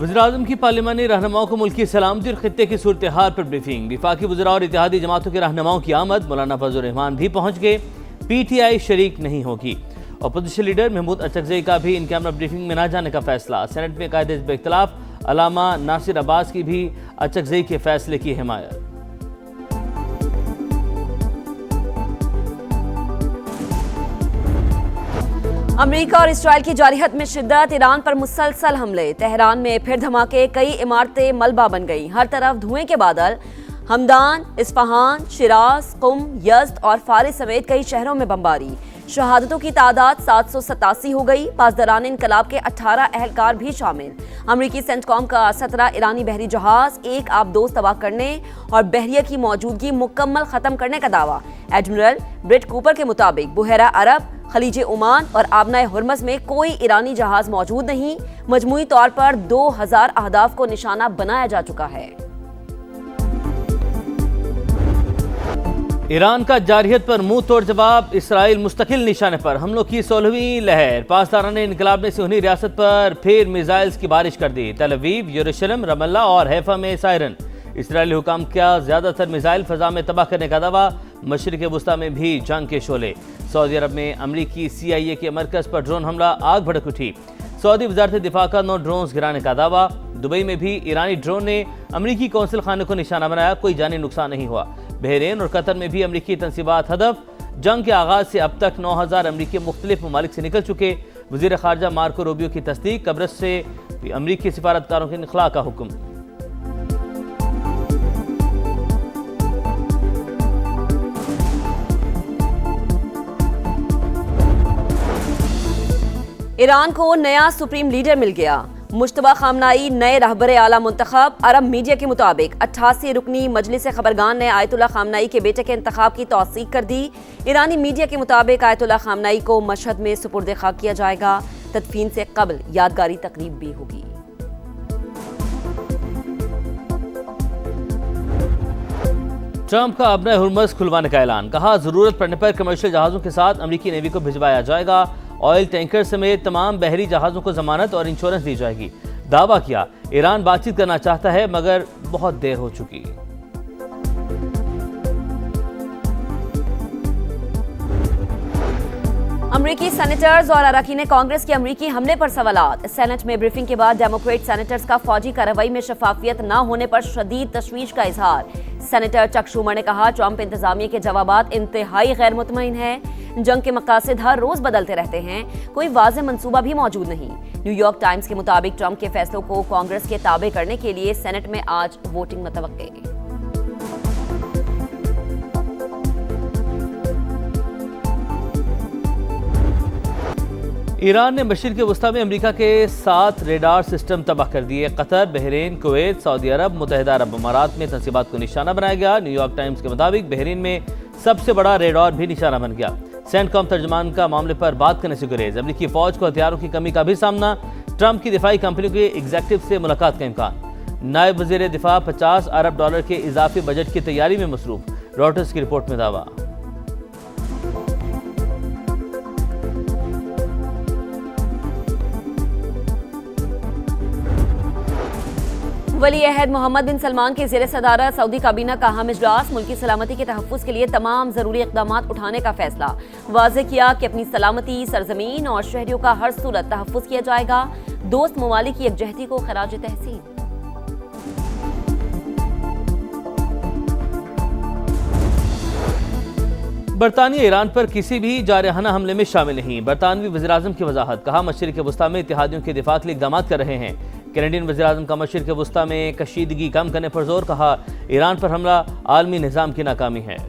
वज़ीर-ए-आज़म की पार्लिमानी रहनुमाओं को मुल्क की सलामती और खित्ते की सूरत हाल पर ब्रीफिंग। वफाकी वज़रा और इत्तेहादी जमातों के रहनुमाओं की आमद। मौलाना फजल रहमान भी पहुँच गए। PTI शरीक नहीं होगी। अपोजिशन लीडर महमूद अचकज़ई का भी इन कैमरा ब्रीफिंग में न जाने का फैसला। सेनेट में कायदे हिज़्ब इख्तिलाफ। अल्लामा नासिर अब्बास की भी अचकज़ई के फैसले की हिमायत। अमेरिका और इसराइल की जारहियत में शिद्दत। ईरान पर मुसलसल हमले। तेहरान में फिर धमाके। कई इमारतें मलबा बन गई। हर तरफ धुएं के बादल। हमदान, इस्फहान, शिराज, कुम, यज़्द और फारिस समेत कई शहरों में बमबारी। शहादतों की तादाद 787 हो गई। पासदारान इनकलाब के 18 अहलकार भी शामिल। अमरीकी सेंटकॉम का 17 ईरानी बहरी जहाज एक आबदोज तबाह करने और बहरिया की मौजूदगी मुकम्मल खत्म करने का दावा। एडमिरल ब्रिट कूपर के मुताबिक बुहरा अरब, खलीज ओमान और आबनाए हुर्मस में कोई ईरानी जहाज मौजूद नहीं। मजमूई तौर पर 2000 अहदाफ को निशाना बनाया जा चुका है। ईरान का जारहियत पर मुंह तोड़ जवाब। इसराइल मुस्तकिल निशाने पर। हमलों की 16वीं लहर। पासदारान इनकलाब ने सियोनी रियासत पर फिर मिसाइल्स की बारिश कर दी। तल अवीव, यरूशलेम, रमल्ला और हैफा में सायरन। इसराइली हुकाम का ज्यादातर मिसाइल फजा में तबाह करने का दावा। मशरिक़ वुस्ता में भी जंग के शोले। सऊदी अरब में अमरीकी CIA के मरकज पर ड्रोन हमला। आग भड़क उठी। सऊदी वजारत दिफा का 9 ड्रोन गिराने का दावा। दुबई में भी ईरानी ड्रोन ने अमरीकी कौंसिल खाने को निशाना बनाया। कोई जानी नुकसान नहीं हुआ। बहरीन और कतर में भी अमरीकी तनसीबात हदफ। जंग के आगाज से अब तक 9000 अमरीकी मुख्तलिफ ममालिक से निकल चुके। वज़ीर ख़ारजा मार्को रूबियो की तस्दीक। कब्रस से अमरीकी सिफारतकारों के इखला का हुक्म। ईरान को नया सुप्रीम लीडर मिल गया। मुश्तबा खामनाई नए रहबरे आला मुंतखब। अरब मीडिया के मुताबिक 88 रुकनी मजलिस खबरगान ने आयतुल्ला खामनाई के बेटे के इंतखाब की तौसीक कर दी। ईरानी मीडिया के मुताबिक आयतुल्ला खामनाई को मशहद में सुपुर्द खाक किया जाएगा। तदफीन से कबल यादगारी तकरीब भी होगी। ट्रंप का अपना हुर्मस खुलवाने का ऐलान। कहा जरूरत पड़ने पर कमर्शियल जहाजों के साथ अमरीकी नेवी को भिजवाया जाएगा। ऑयल टैंकर समेत तमाम बहरी जहाजों को जमानत और इंश्योरेंस दी जाएगी। दावा किया ईरान बातचीत करना चाहता है मगर बहुत देर हो चुकी। अमरीकी सेनेटर्स और अरकान कांग्रेस के अमरीकी हमले पर सवालात। सेनेट में ब्रीफिंग के बाद डेमोक्रेट सेनेटर्स का फौजी कार्रवाई में शफाफियत न होने पर शदीद तशवीश का इजहार। सेनेटर चक शूमर ने कहा ट्रंप इंतजामिया के जवाबात इंतहाई गैर मुतमईन है। जंग के मकासद हर रोज बदलते रहते हैं। कोई वाज़ेह मंसूबा भी मौजूद नहीं। न्यूयॉर्क टाइम्स के मुताबिक ट्रंप के फैसलों को कांग्रेस के ताबे करने के लिए सेनेट में आज वोटिंग मुतवक्के। ईरान ने मशरिक़ वुस्ता में अमेरिका के 7 रेडार सिस्टम तबाह कर दिए। कतर, बहरीन, कुवैत, सऊदी अरब, मुत्तहिदा अरब अमारात में तनसीबात को निशाना बनाया गया। न्यूयॉर्क टाइम्स के मुताबिक बहरीन में सबसे बड़ा रेडार भी निशाना बन गया। सेंटकॉम तर्जमान का मामले पर बात करने से गुरेज। अमरीकी फौज को हथियारों की कमी का भी सामना। ट्रंप की दिफाई कंपनियों के एग्जीक्यूटिव से मुलाकात का इम्कान। नायब वज़ीर दिफा $50 अरब के इजाफी बजट की तैयारी में मसरूफ। रॉयटर्स की रिपोर्ट में दावा। वली अहद मोहम्मद बिन सलमान के ज़ेर सदारत सऊदी काबीना का अहम इजलास। मुल्की सलामती के तहफ़्फ़ुज़ के लिए तमाम ज़रूरी इक़दाम उठाने का फैसला। वाज़ेह किया कि अपनी सलामती, सरजमीन और शहरियों का हर सूरत तहफ़्फ़ुज़ किया जाएगा। दोस्त ममालिक की यकजहती को खराज तहसीन। बरतानिया ईरान पर किसी भी जारहाना हमले में शामिल नहीं। बरतानवी वज़ीर-ए-आज़म की वजाहत। कहा मशरिक़ वुस्ता में इत्तेहादियों के दिफा के लिए इक़दाम कर रहे हैं। कैनेडियन वज़ीर-ए-आज़म का मशरिक़ वुस्ता में कशीदगी कम करने पर जोर। कहा ईरान पर हमला आलमी निज़ाम की नाकामी है।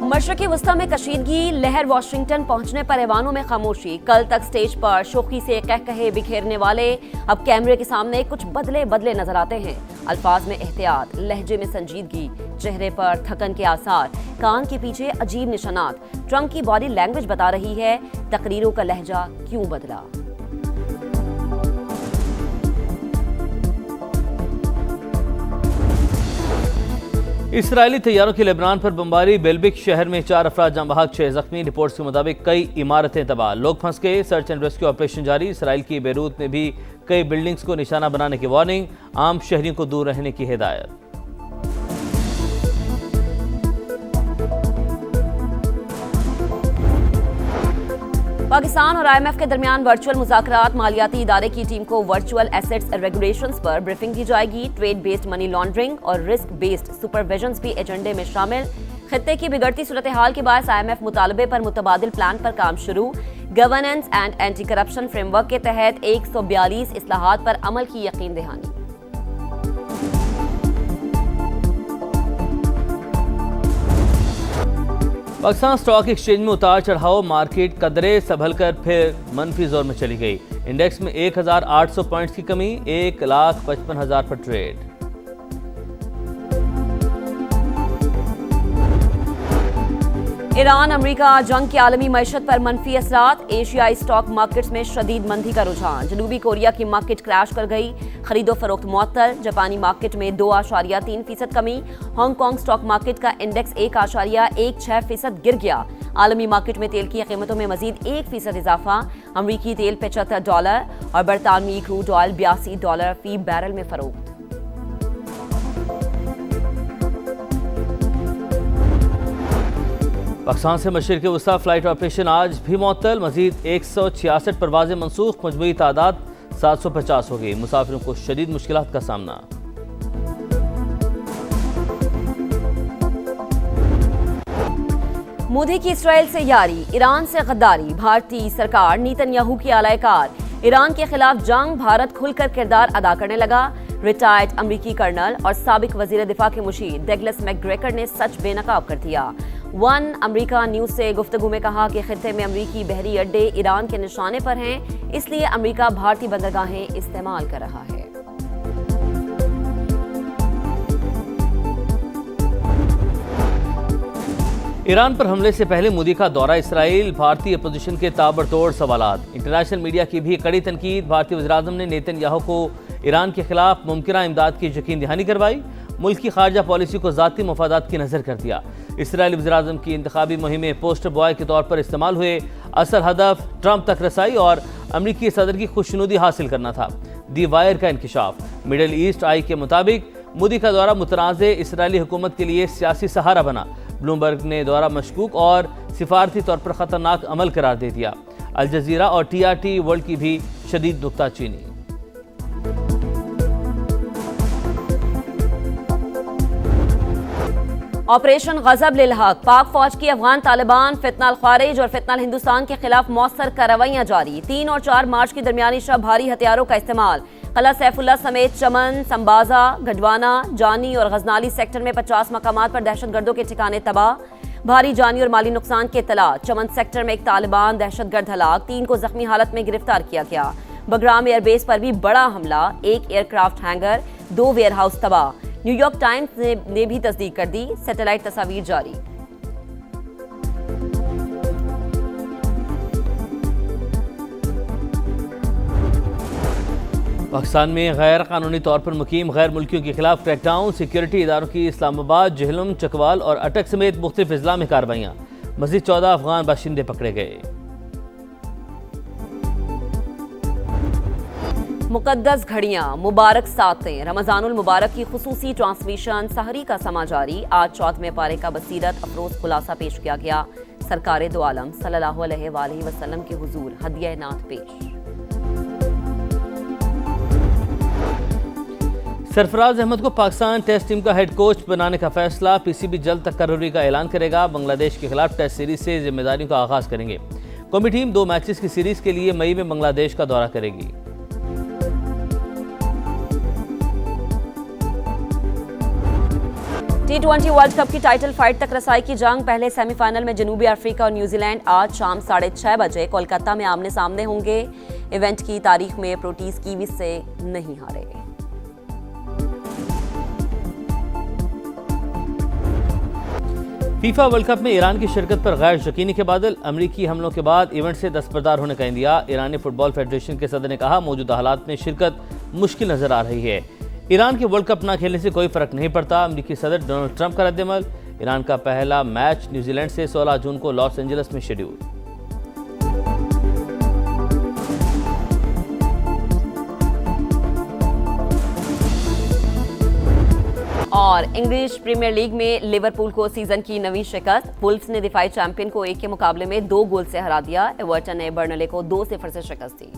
मशरिक़ वुस्ता में कशीदगी लहर। वाशिंगटन पहुंचने पर ऐवानों में खामोशी। कल तक स्टेज पर शोखी से कह कहे बिखेरने वाले अब कैमरे के सामने कुछ बदले बदले नजर आते हैं। अल्फाज में एहतियात, लहजे में संजीदगी, चेहरे पर थकन के आसार, कान के पीछे अजीब निशानात। ट्रंप की बॉडी लैंग्वेज बता रही है तकरीरों का लहजा क्यों बदला। इसराइली तैयारों की लेबनान पर बमबारी। बेलबिक शहर में 4 अफराद जाँ बहक, 6 जख्मी। रिपोर्ट्स के मुताबिक कई इमारतें तबाह, लोग फंस गए। सर्च एंड रेस्क्यू ऑपरेशन जारी। इसराइल की बेरूत में भी कई बिल्डिंग्स को निशाना बनाने की वार्निंग, आम शहरियों को दूर रहने की हिदायत। पाकिस्तान और IMF के दरमियान वर्चुअल मुज़ाकरात। मालियाती इदारे की टीम को वर्चुअल एसेट्स रेगुलेशंस पर ब्रीफिंग की जाएगी। ट्रेड बेस्ड मनी लॉन्ड्रिंग और रिस्क बेस्ड सुपरविजन्स भी एजेंडे में शामिल। खित्ते की बिगड़ती सूरत हाल के बायस IMF मुतालबे पर मुतबादिल प्लान पर काम शुरू। Governance and anti corruption framework के तहत 142 इस्लाहात पर अमल की यकीन दहानी। पाकिस्तान स्टॉक एक्सचेंज में उतार चढ़ाव। मार्केट कदरे संभल कर फिर मनफी जोर में चली गई। इंडेक्स में 1800 पॉइंट्स की कमी, 1,55,000 पर ट्रेड। ईरान अमेरिका जंग की आलमी मईशत पर मनफी असरात। एशियाई स्टॉक मार्केट्स में शदीद मंदी का रुझान। जनूबी कोरिया की मार्केट क्रैश कर गई, खरीदो फरोख्त मुअत्तल। जापानी मार्केट में 2.3% कमी। हांगकांग स्टॉक मार्केट का इंडेक्स 1.16% गिर गया। आलमी मार्केट में तेल की कीमतों में मजीद 1% इजाफा। अमरीकी तेल $75 और बरतानवी क्रूड ऑयल $82 फी बैरल में फरोख्त। पाकिस्तान से मशरिक़ वस्ता फ्लाइट ऑपरेशन आज भी मुअत्तल। मजीद 166 परवाजें मनसूख, मजमूई तादाद 750 हो गई। मुसाफिरों को शदीद मुश्किलात का सामना। मोदी की इसराइल से यारी, ईरान से गद्दारी। भारतीय सरकार नेतन्याहू की आलायकार। ईरान के खिलाफ जंग, भारत खुलकर किरदार अदा करने लगा। रिटायर्ड अमरीकी कर्नल और साबिक वजीर दिफा के मुशीर डगलस मैकग्रेगर ने सच बेनकाब कर दिया। वन अमेरिका न्यूज से गुफ्तगू में कहा कि खित्ते में अमरीकी बहरी अड्डे ईरान के निशाने पर हैं, इसलिए अमरीका भारतीय बंदरगाहें इस्तेमाल कर रहा है। ईरान पर हमले से पहले मोदी का दौरा इसराइल। भारतीय अपोजिशन के ताबड़तोड़ सवालात। इंटरनेशनल मीडिया की भी कड़ी तनकीद। भारतीय वज़ीर-ए-आज़म ने नेतन्याहू को ईरान के खिलाफ मुमकिना इमदाद की यकीन दहानी करवाई। मुल्क की खारजा पॉलिसी को ज़ाती मफादात की नज़र कर दिया। इसराइली वज़ीर-ए-आज़म की इंतखाबी मुहिम पोस्टर बॉय के तौर पर इस्तेमाल हुए। असल हदफ ट्रंप तक रसाई और अमरीकी सदर की खुशनुदी हासिल करना था। दी वायर का इंकिशाफ। मिडल ईस्ट आई के मुताबिक मोदी का दौरा मुतनाज़े इसराइली हुकूमत के लिए सियासी सहारा बना। ब्लूमबर्ग ने दौरा मशकूक और सिफारती तौर पर ख़तरनाक अमल करार दे दिया। अल जज़ीरा और TRT वर्ल्ड की भी शदीद नुक्ताचीनी। ऑपरेशन गजब लिल हक। पाक फौज की अफगान तालिबान, फितनाल ख्वारिज और फितनाल हिंदुस्तान के खिलाफ मौसर कार्रवाइयां जारी। 3 और 4 मार्च की दरमियानी शब भारी हथियारों का इस्तेमाल। कला सैफुल्ला समेत चमन, संबाजा, गढ़वाना, जानी और गजनाली सेक्टर में 50 मकामात पर दहशतगर्दों के ठिकाने तबाह। भारी जानी और माली नुकसान के इत्तला। चमन सेक्टर में एक तालिबान दहशतगर्द हलाक, 3 को जख्मी हालत में गिरफ्तार किया गया। बगराम एयरबेस पर भी बड़ा हमला, 1 एयरक्राफ्ट हैंगर, 2 वेयरहाउस तबाह। न्यूयॉर्क टाइम्स ने भी तस्दीक कर दी। सैटेलाइट तस्वीर जारी। पाकिस्तान में गैर कानूनी तौर पर मुकीम गैर मुल्कियों के खिलाफ क्रैकडाउन। सिक्योरिटी इदारों की इस्लामाबाद, जहलम, चकवाल और अटक समेत मुख्तलिफ अजला में कार्रवाइयाँ। मज़ीद 14 अफगान बाशिंदे पकड़े गए। मुकद्दस घड़ियां, मुबारक सातें। रमज़ानुल मुबारक की खुसूसी ट्रांसमिशन सहरी का समा जारी। आज चौथवें पारे का बसीरत अफरोज खुलासा पेश किया गया। सरकार दो आलम सल्लल्लाहु अलैहि वसल्लम के हुजूर हदिया नात पेश। सरफराज अहमद को पाकिस्तान टेस्ट टीम का हेड कोच बनाने का फैसला। PCB जल्द तकर्रुरी का ऐलान करेगा। बांग्लादेश के खिलाफ टेस्ट सीरीज से जिम्मेदारियों का आगाज करेंगे। कौमी टीम 2 मैचेस की सीरीज के लिए मई में बांग्लादेश का दौरा करेगी। T20 वर्ल्ड कप की टाइटल फाइट तक रसाई की जंग। पहले सेमीफाइनल में जनूबी अफ्रीका और न्यूजीलैंड आज शाम 6:30 बजे कोलकाता में आमने सामने होंगे। इवेंट की तारीख में प्रोटीज कीवीज से नहीं हारे। फीफा वर्ल्ड कप में ईरान की शिरकत पर गैर यकीनी के बादल। अमरीकी हमलों के बाद इवेंट से दस्तबरदार होने का इंदिया। ईरानी फुटबॉल फेडरेशन के सदर ने कहा, मौजूदा हालात में शिरकत मुश्किल नजर आ रही है। ईरान के वर्ल्ड कप ना खेलने से कोई फर्क नहीं पड़ता, अमेरिकी सदर डोनाल्ड ट्रंप का रद्दअमल। ईरान का पहला मैच न्यूजीलैंड से 16 जून को लॉस एंजलिस में शेड्यूल। और इंग्लिश प्रीमियर लीग में लिवरपूल को सीजन की नवी शिकस्त। वुल्व्स ने दिफाई चैंपियन को 1 के मुकाबले में 2 गोल से हरा दिया। एवर्टन ने बर्नले को 2-0 से शिकस्त दी।